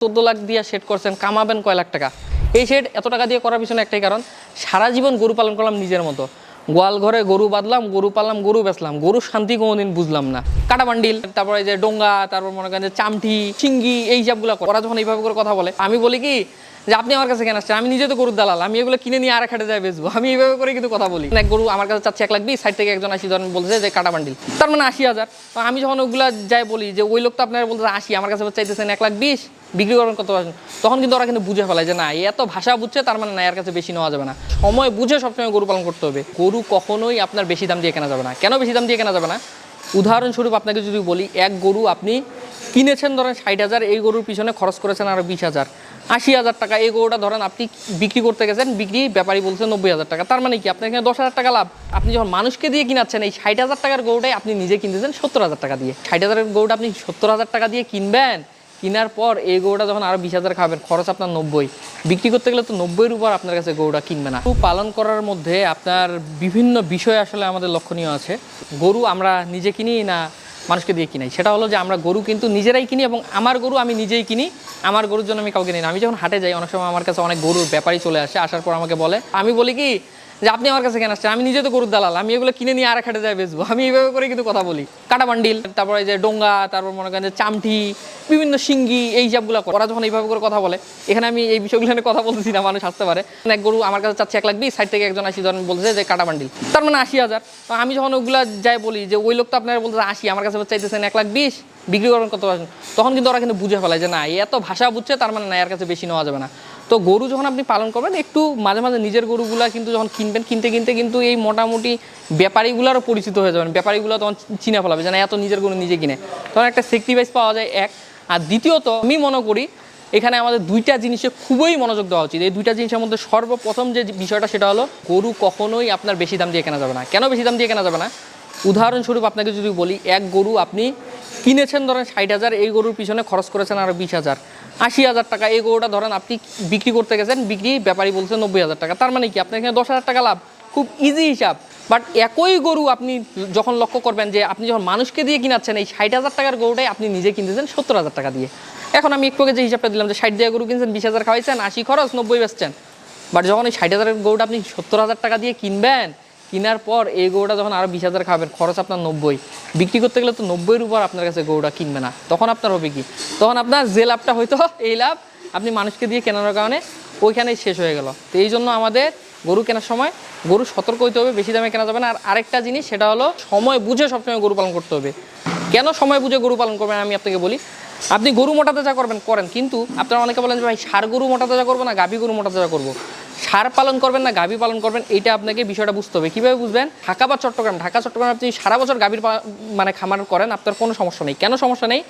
14 লাখ দিয়ে সেট করছেন, কামাবেন কয় লাখ টাকা। এই সেট এত টাকা দিয়ে করার পিছনে একটাই কারণ, সারা জীবন গরু পালন করলাম নিজের মতো, গোয়াল ঘরে গরু বাঁধলাম, গরু পাললাম, গরু বেচলাম, গরুর শান্তি কোনোদিন বুঝলাম না। কাটা বান্ডিল, তারপরে যে ডোঙ্গা, তারপর মনে করেন যে চামঠি, চিঙ্গি, এই সবগুলো ওরা যখন এইভাবে করে কথা বলে, আমি বলি কি যে আপনি আমার কাছে কেন আসছেন, আমি নিজে তো গরুর দালাল, আমি এগুলো কিনে নিয়ে আর এক হাটে যাই বেচবো। আমি এইভাবে করে কিন্তু কথা বলি। এক গরু আমার কাছে চাচ্ছে 1 লাখ 20, সাইড থেকে একজন 80 ধরেন বলছে যে কাটা বান্ডিল, তার মানে 80,000। তো আমি যখন ওগুলা যাই বলি যে ওই লোক তো আপনারা বলতে 80, আমার কাছে চাইতেছেন 1 লাখ 20, বিক্রি করবেন কত পারছেন, তখন কিন্তু ওরা কিন্তু বুঝে ফেলায় যে না এত ভাষা বুঝছে, তার মানে না এর কাছে বেশি নেওয়া যাবে না। সময় বুঝে সবসময় গরু পালন করতে হবে। গরু কখনোই আপনার বেশি দাম দিয়ে কেনা যাবে না। কেন বেশি দাম দিয়ে কেনা যাবে না? উদাহরণস্বরূপ আপনাকে যদি বলি, এক গরু আপনি কিনেছেন ধরেন 60,000, এই গরুর পিছনে খরচ করেছেন আরও 20,000, 80,000 টাকা। এই গরুটা ধরেন আপনি বিক্রি করতে গেছেন, বিক্রি ব্যাপারী বলছে 90,000 টাকা, তার মানে কি আপনার এখানে 10,000 টাকা লাভ। আপনি যখন মানুষকে দিয়ে কিনাচ্ছেন, এই 60,000 টাকার গরুটাই আপনি নিজে কিনতেছেন 70,000 টাকা দিয়ে। 60,000 গরুটা আপনি 70,000 টাকা দিয়ে কিনবেন, কেনার পর এই গরুটা যখন আরও 20,000 খাবেন, খরচ আপনার 90, বিক্রি করতে গেলে তো 90-এর উপর আপনার কাছে গরুটা কিনবে না। গরু পালন করার মধ্যে আপনার বিভিন্ন বিষয় আসলে আমাদের লক্ষণীয় আছে। গরু আমরা নিজে কিনি না মানুষকে দিয়ে কিনাই, সেটা হলো যে আমরা গরু কিন্তু নিজেরাই কিনি, এবং আমার গরু আমি নিজেই কিনি, আমার গরুর জন্য আমি কাউকে নিই না। আমি যখন হাটে যাই, অনেক সময় আমার কাছে অনেক গরুর ব্যাপারী চলে আসে, আসার পর আমাকে বলে, আমি বলি কি যে আপনি আমার কাছে কেন আসছেন, আমি নিজে তো গরুর দালাল, আমি এগুলো কিনে নিয়ে আর এক হাটে যাই বেচবো। আমি এইভাবে করে কিন্তু কথা বলি। কাটা বান্ডিল, তারপরে যে ডোঙ্গা, তারপর মনে করেন যে চামঠি, বিভিন্ন শিঙ্গি, এই সবগুলো ওরা যখন এইভাবে করে কথা বলে, এখানে আমি এই বিষয়গুলো নিয়ে কথা বলতেছি না, মানুষ আসতে পারে। এক গরু আমার কাছে চাচ্ছে 1 লাখ 20, সাইড থেকে একজন 80 ধরেন বলছে যে কাটা বান্ডিল, তার মানে 80,000। তো আমি যখন ওগুলা যাই বলি যে ওই লোক তো আপনারা বলতে 80, আমার কাছে চাইতেছেন 1 লাখ 20, বিক্রি করবেন কত পারছেন, তখন কিন্তু ওরা কিন্তু বুঝে ফেলায় যে না এত ভাষা বুঝছে, তার মানে না এর কাছে বেশি নেওয়া যাবে না। তো গরু যখন আপনি পালন করবেন, একটু মাঝে মাঝে নিজের গরুগুলা কিন্তু যখন কিনবেন, কিনতে কিনতে কিন্তু এই মোটামুটি ব্যাপারীগুলোরও পরিচিত হয়ে যাবেন। ব্যাপারীগুলো তখন চিনে ফেলাবে যে না এত নিজের গরু নিজে কিনে, তখন একটা সেক্রিফাইস পাওয়া যায় এক। আর দ্বিতীয়ত আমি মনে করি এখানে আমাদের দুইটা জিনিসে খুবই মনোযোগ দেওয়া উচিত। এই দুইটা জিনিসের মধ্যে সর্বপ্রথম যে বিষয়টা, সেটা হলো গরু কখনোই আপনার বেশি দাম দিয়ে কেনা যাবে না। কেন বেশি দাম দিয়ে কেনা যাবে না? উদাহরণস্বরূপ আপনাকে যদি বলি, এক গরু আপনি কিনেছেন ধরেন 60,000, এই গরুর পিছনে খরচ করেছেন আরও 20,000, 80,000 টাকা। এই গরুটা ধরেন আপনি বিক্রি করতে গেছেন, বিক্রি ব্যাপারী বলছে 90,000 টাকা, তার মানে কি আপনার এখানে 10,000 টাকা লাভ। খুব ইজি হিসাব। বাট একই গরু আপনি যখন লক্ষ্য করবেন যে আপনি যখন মানুষকে দিয়ে কিনাচ্ছেন, এই 60,000 টাকার গরুটাই আপনি নিজে কিনতেছেন 70,000 টাকা দিয়ে। এখন আমি একটু আগে যে হিসাবটা দিলাম যে 60 দিয়ে গরু কিনছেন, 20,000 খাওয়াইছেন, 80 খরচ, 90 বেচছেন। বাট যখন এই 60,000 গরুটা আপনি 70,000 টাকা দিয়ে কিনবেন, কেনার পর এই গরুটা যখন আরও 20,000 খাবেন, খরচ আপনার 90, বিক্রি করতে গেলে তো 90-এর উপর আপনার কাছে গরুটা কিনবে না। তখন আপনার হবে কি, তখন আপনার যে লাভটা হয়তো এই লাভ আপনি মানুষকে দিয়ে কেনার কারণে ওইখানেই শেষ হয়ে গেল। তো এই জন্য আমাদের গরু কেনার সময় গরু সতর্ক হইতে হবে, বেশি দামে কেনা যাবে না। আর আরেকটা জিনিস, সেটা হলো সময় বুঝে সবসময় গরু পালন করতে হবে। কেন সময় বুঝে গরু পালন করবেন আমি আপনাকে বলি। আপনি গরু মোটা তাজা করবেন করেন, কিন্তু আপনারা অনেকে বলেন যে ভাই ষাঁড় গরু মোটা তাজা করবো না গাভী গরু মোটা তাজা করবো, ষাঁড় পালন করবেন না গাভী পালন করবেন, এইটা আপনাকে বিষয়টা বুঝতে হবে। কীভাবে বুঝবেন? ঢাকা বা চট্টগ্রাম, ঢাকা চট্টগ্রাম আপনি সারা বছর গাভীর মানে খামার করেন, আপনার কোনো সমস্যা নেই। কেন সমস্যা নেই?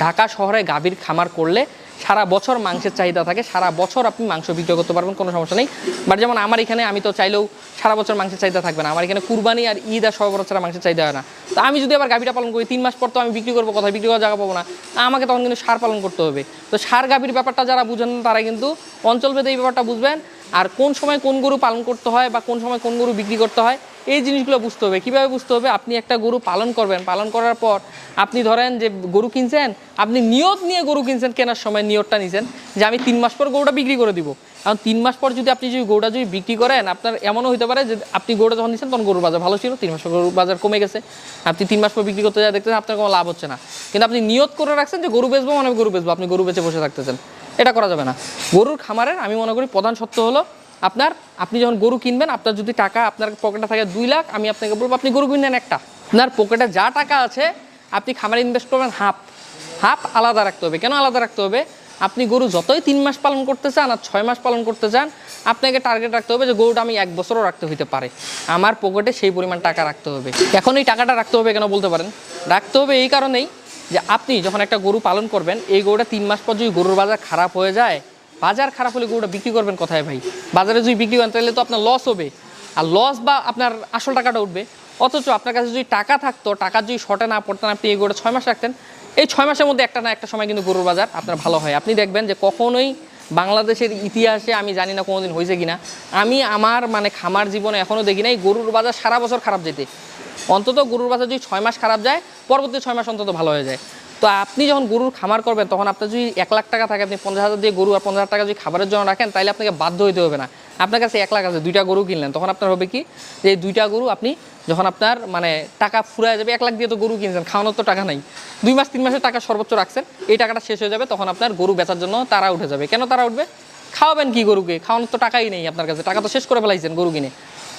ঢাকা শহরে গাভীর খামার করলে সারা বছর মাংসের চাহিদা থাকে, সারা বছর আপনি মাংস বিক্রি করতে পারবেন, কোনো সমস্যা নেই। বাট যেমন আমার এখানে আমি তো চাইলেও সারা বছর মাংসের চাহিদা থাকবে না। আমার এখানে কুরবানি আর ঈদ আর সব বছর মাংসের চাহিদা হয় না। তো আমি যদি আবার গাভীটা পালন করি, 3 মাস পর তো আমি বিক্রি করবো, কোথায় বিক্রি করার জায়গা পাবো না, আমাকে তখন কিন্তু ষাঁড় পালন করতে হবে। তো ষাঁড় গাভীর ব্যাপারটা যারা বুঝেন তারা কিন্তু অঞ্চলভেদে এই ব্যাপারটা বুঝবেন, আর কোন সময় কোন গরু পালন করতে হয় বা কোন সময় কোন গরু বিক্রি করতে হয়, এই জিনিসগুলো বুঝতে হবে। কীভাবে বুঝতে হবে? আপনি একটা গরু পালন করবেন, পালন করার পর আপনি ধরেন যে গরু কিনছেন, আপনি নিয়ত নিয়ে গরু কিনছেন, কেনার সময় নিয়তটা নিছেন যে আমি 3 মাস পর গরুটা বিক্রি করে দিব। কারণ 3 মাস পর যদি আপনি গরুটা বিক্রি করেন, আপনার এমনও হতে পারে যে আপনি গরুটা যখন নিচ্ছেন তখন গরুর বাজার ভালো ছিল, 3 মাস পর গরুর বাজার কমে গেছে, আপনি 3 মাস পর বিক্রি করতে যা দেখতেছেন আপনার কোনো লাভ হচ্ছে না। কিন্তু আপনি নিয়ত করে রাখছেন যে গরু বেচবো মানে গরু বেচবো, আপনি গরু বেচে বসে থাকতেছেন, এটা করা যাবে না। গরুর খামারের আমি মনে করি প্রধান সত্য হলো আপনি যখন গরু কিনবেন, আপনার যদি টাকা আপনার পকেটে থাকে 2 লাখ, আমি আপনাকে বলবো আপনি গরু কিনেন একটা। আপনার পকেটে যা টাকা আছে আপনি খামারে ইনভেস্ট করবেন হাফ আলাদা রাখতে হবে। কেন আলাদা রাখতে হবে? আপনি গরু যতই 3 মাস পালন করতে চান আর 6 মাস পালন করতে চান, আপনাকে টার্গেট রাখতে হবে যে গরুটা আমি 1 বছরও রাখতে হইতে পারে, আমার পকেটে সেই পরিমাণ টাকা রাখতে হবে। এখন এই টাকাটা রাখতে হবে কেন বলতে পারেন? রাখতে হবে এই কারণেই যে আপনি যখন একটা গরু পালন করবেন, এই গরুটা 3 মাস পর যদি গরুর বাজার খারাপ হয়ে যায়, বাজার খারাপ হলে গরুটা বিক্রি করবেন কোথায় ভাই? বাজারে যদি বিক্রি করেন তাহলে তো আপনার লস হবে, আর লস বা আপনার আসল টাকাটা উঠবে। অথচ আপনার কাছে যদি টাকা থাকতো, টাকা যদি শর্টে না পড়তেন, আপনি এই গরুটা 6 মাস রাখতেন, এই 6 মাসের মধ্যে একটা না একটা সময় কিন্তু গরুর বাজার আপনার ভালো হয়। আপনি দেখবেন যে কখনোই বাংলাদেশের ইতিহাসে, আমি জানি না কোনোদিন হয়েছে কিনা, আমি আমার মানে খামার জীবনে এখনও দেখি নাই গরুর বাজার সারা বছর খারাপ যেতে। অন্তত গরুর বাজার যদি 6 মাস খারাপ যায়, পরবর্তী 6 মাস অন্তত ভালো হয়ে যায়। তো আপনি যখন গরুর খামার করবেন তখন আপনার যদি 1 লাখ টাকা থাকে, আপনি 50,000 দিয়ে গরু আর 15,000 টাকা যদি খাবারের জন্য রাখেন, তাহলে আপনাকে বাধ্য হইতে হবে না। আপনার কাছে 1 লাখ আছে, 2টা গরু কিনলেন, তখন আপনার হবে কি যে এই 2টা গরু আপনি যখন আপনার মানে টাকা ফুরায় যাবে, 1 লাখ দিয়ে তো গরু কিনছেন, খাওয়ানোর তো টাকা নাই, 2 মাস 3 মাসের টাকা সর্বোচ্চ রাখছেন, এই টাকাটা শেষ হয়ে যাবে, তখন আপনার গরু বেচার জন্য তারা উঠে যাবে। কেন তারা উঠবে? খাওয়াবেন কি গরুকে? খাওয়ানোর তো টাকাই নেই আপনার কাছে, টাকা তো শেষ করে ফেলাইছেন গরু কিনে।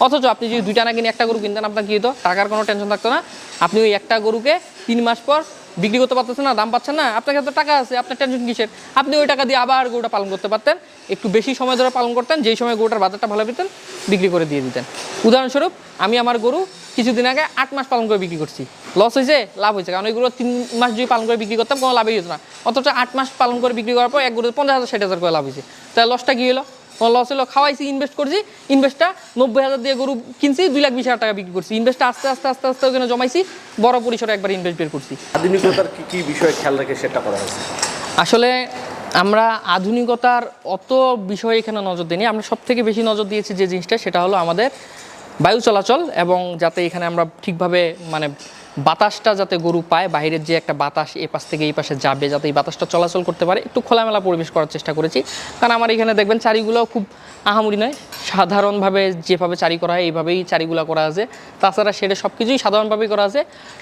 অথচ আপনি যদি 2টা না কিনে 1টা গরু কিনতেন, আপনার কী হতো? টাকার কোনো টেনশন থাকতো না। আপনি ওই একটা গরুকে 3 মাস পর বিক্রি করতে পারতেছেন না, দাম পাচ্ছেন না, আপনার কাছে তো টাকা আছে, আপনার টেনশন কিসের? আপনি ওই টাকা দিয়ে আবার গরুটা পালন করতে পারতেন, একটু বেশি সময় ধরে পালন করতেন, যেই সময় গরুটার বাজারটা ভালো পেতেন, বিক্রি করে দিয়ে দিতেন। উদাহরণস্বরূপ আমি আমার গরু কিছুদিন আগে 8 মাস পালন করে বিক্রি করছি, লস হয়েছে লাভ হয়েছে, কারণ ওই গরু 3 মাস যদি পালন করে বিক্রি করতাম কোনো লাভই হতো না। অথচ 8 মাস পালন করে বিক্রি করার পর এক গরুতে 50,000 60,000 করে লাভ হয়েছে। তাহলে লসটা কী হলো? লস হলো, খাওয়াইছি, ইনভেস্ট করছি, ইনভেস্টটা 90,000 দিয়ে গরু কিনছি, 2,20,000 টাকা বিক্রি করছি, ইনভেস্টটা আস্তে আস্তে আস্তে আস্তে ওখানে জমাইছি, বড় পরিসরে একবার ইনভেস্ট বের করছি। আধুনিকতার কি কি বিষয়ে খেয়াল রেখে সেটা করা হয়েছে? আসলে আমরা আধুনিকতার অত বিষয়ে এখানে নজর দিইনি, আমরা সব থেকে বেশি নজর দিয়েছি যে জিনিসটা, সেটা হলো আমাদের বায়ু চলাচল, এবং যাতে এখানে আমরা ঠিকভাবে মানে বাতাসটা যাতে গরু পায়, বাইরের যে একটা বাতাস এ পাশ থেকে এই পাশে যাবে, যাতে এই বাতাসটা চলাচল করতে পারে, একটু খোলামেলা পরিবেশ করার চেষ্টা করেছি। কারণ আমার এখানে দেখবেন চারিগুলো খুব আহামরি নয়, সাধারণভাবে যেভাবে চারি করা হয় এইভাবেই চারিগুলো করা আছে। তাছাড়া সেটা সব কিছুই সাধারণভাবেই করা আছে,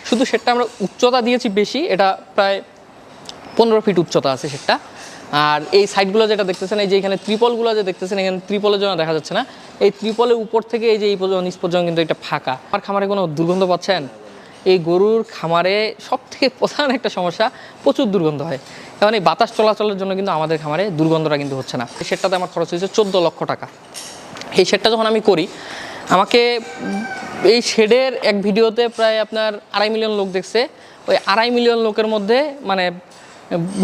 শুধু সেটা আমরা উচ্চতা দিয়েছি বেশি, এটা প্রায় 15 ফিট উচ্চতা আছে সেটা। আর এই সাইডগুলো যেটা দেখতেছেন, এই যে এখানে ত্রিপলগুলো যে দেখতেছেন, এখানে ত্রিপলের জন্য দেখা যাচ্ছে না, এই ত্রিপলের উপর থেকে এই যে এই পর্যন্ত নিচ পর্যন্ত কিন্তু এটা ফাঁকা। আমার খামারে কোনো দুর্গন্ধ পাচ্ছেন? এই গরুর খামারে সব থেকে প্রধান একটা সমস্যা, প্রচুর দুর্গন্ধ হয়। কারণ এই বাতাস চলাচলের জন্য কিন্তু আমাদের খামারে দুর্গন্ধটা কিন্তু হচ্ছে না। এই শেডটাতে আমার খরচ হয়েছে 14 লক্ষ টাকা। এই শেডটা যখন আমি করি, আমাকে এই শেডের এক ভিডিওতে প্রায় আপনার 2.5 মিলিয়ন লোক দেখছে। ওই 2.5 মিলিয়ন লোকের মধ্যে মানে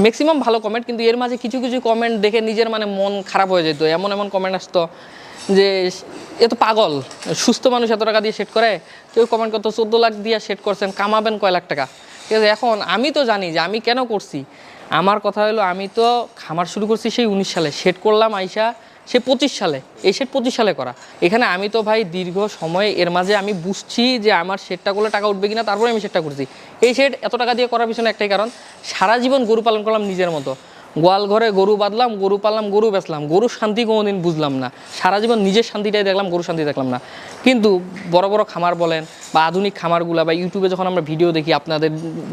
ম্যাক্সিমাম ভালো কমেন্ট, কিন্তু এর মাঝে কিছু কিছু কমেন্ট দেখে নিজের মানে মন খারাপ হয়ে যেত। এমন এমন কমেন্ট আসতো যে এ তো পাগল, সুস্থ মানুষ এত টাকা দিয়ে সেট করে। কেউ কমেন্ট করতো 14 লাখ দিয়ে সেট করছেন, কামাবেন কয় লাখ টাকা। ঠিক আছে, এখন আমি তো জানি যে আমি কেন করছি। আমার কথা হলো, আমি তো খামার শুরু করছি সেই 19 সালে, সেট করলাম আইসা সে 25 সালে, এই সেট 25 সালে করা। এখানে আমি তো ভাই দীর্ঘ সময় এর মাঝে আমি বুঝছি যে আমার সেটটা করলে টাকা উঠবে কিনা, তারপরে আমি সেটটা করছি। এই সেট এত টাকা দিয়ে করার পিছনে একটাই কারণ, সারা জীবন গরু পালন করলাম নিজের মতো, গোয়াল ঘরে গরু বাঁধলাম, গরু পাললাম, গরু বেচলাম, গরুর শান্তি কোনোদিন বুঝলাম না। সারা জীবন নিজের শান্তিটাই দেখলাম, গরুর শান্তি দেখলাম না। কিন্তু বড় বড় খামার বলেন বা আধুনিক খামারগুলো বা ইউটিউবে যখন আমরা ভিডিও দেখি, আপনাদের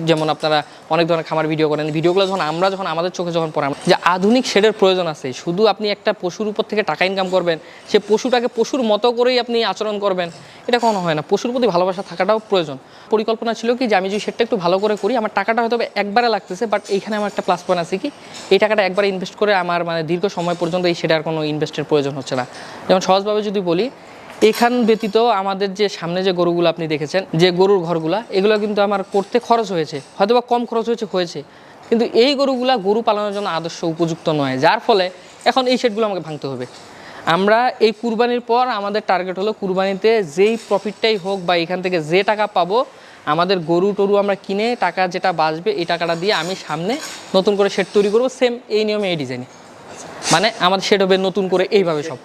যেমন আপনারা অনেক ধরনের খামার ভিডিও করেন, ভিডিওগুলো যখন আমাদের চোখে যখন পড়ে যে আধুনিক শেডের প্রয়োজন আছে, শুধু আপনি একটা পশুর উপর থেকে টাকা ইনকাম করবেন, সে পশুটাকে পশুর মতো করেই আপনি আচরণ করবেন, এটা কোনো হয় না। পশুর প্রতি ভালোবাসা থাকাটাও প্রয়োজন। পরিকল্পনা ছিল কি যে আমি যদি সেটটা একটু ভালো করে করি, আমার টাকাটা হয়তো একবারে লাগতেছে, বাট এইখানে আমার একটা প্লাস পয়েন্ট আছে কি, এই টাকাটা একবার ইনভেস্ট করে আমার মানে দীর্ঘ সময় পর্যন্ত এই সেটার কোনো ইনভেস্টের প্রয়োজন হচ্ছে না। যেমন সহজভাবে যদি বলি, এখান ব্যতীত আমাদের যে সামনে যে গরুগুলো আপনি দেখেছেন, যে গরুর ঘরগুলা, এগুলো কিন্তু আমার করতে খরচ হয়েছে, হয়তো বা কম খরচ হয়েছে, কিন্তু এই গরুগুলা গরু পালনের জন্য আদর্শ উপযুক্ত নয়, যার ফলে এখন এই শেডগুলো আমাকে ভাঙতে হবে। আমরা এই কুরবানির পর আমাদের টার্গেট হলো কুরবানিতে যেই প্রফিটটাই হোক বা এখান থেকে যে টাকা পাবো, আমাদের গরু টরু আমরা কিনে টাকা যেটা বাঁচবে, এই টাকাটা দিয়ে আমি সামনে নতুন করে শেড তৈরি করবো, সেম এই নিয়মে এই ডিজাইনে। মানে আমাদের শেড হবে নতুন করে এইভাবে সব।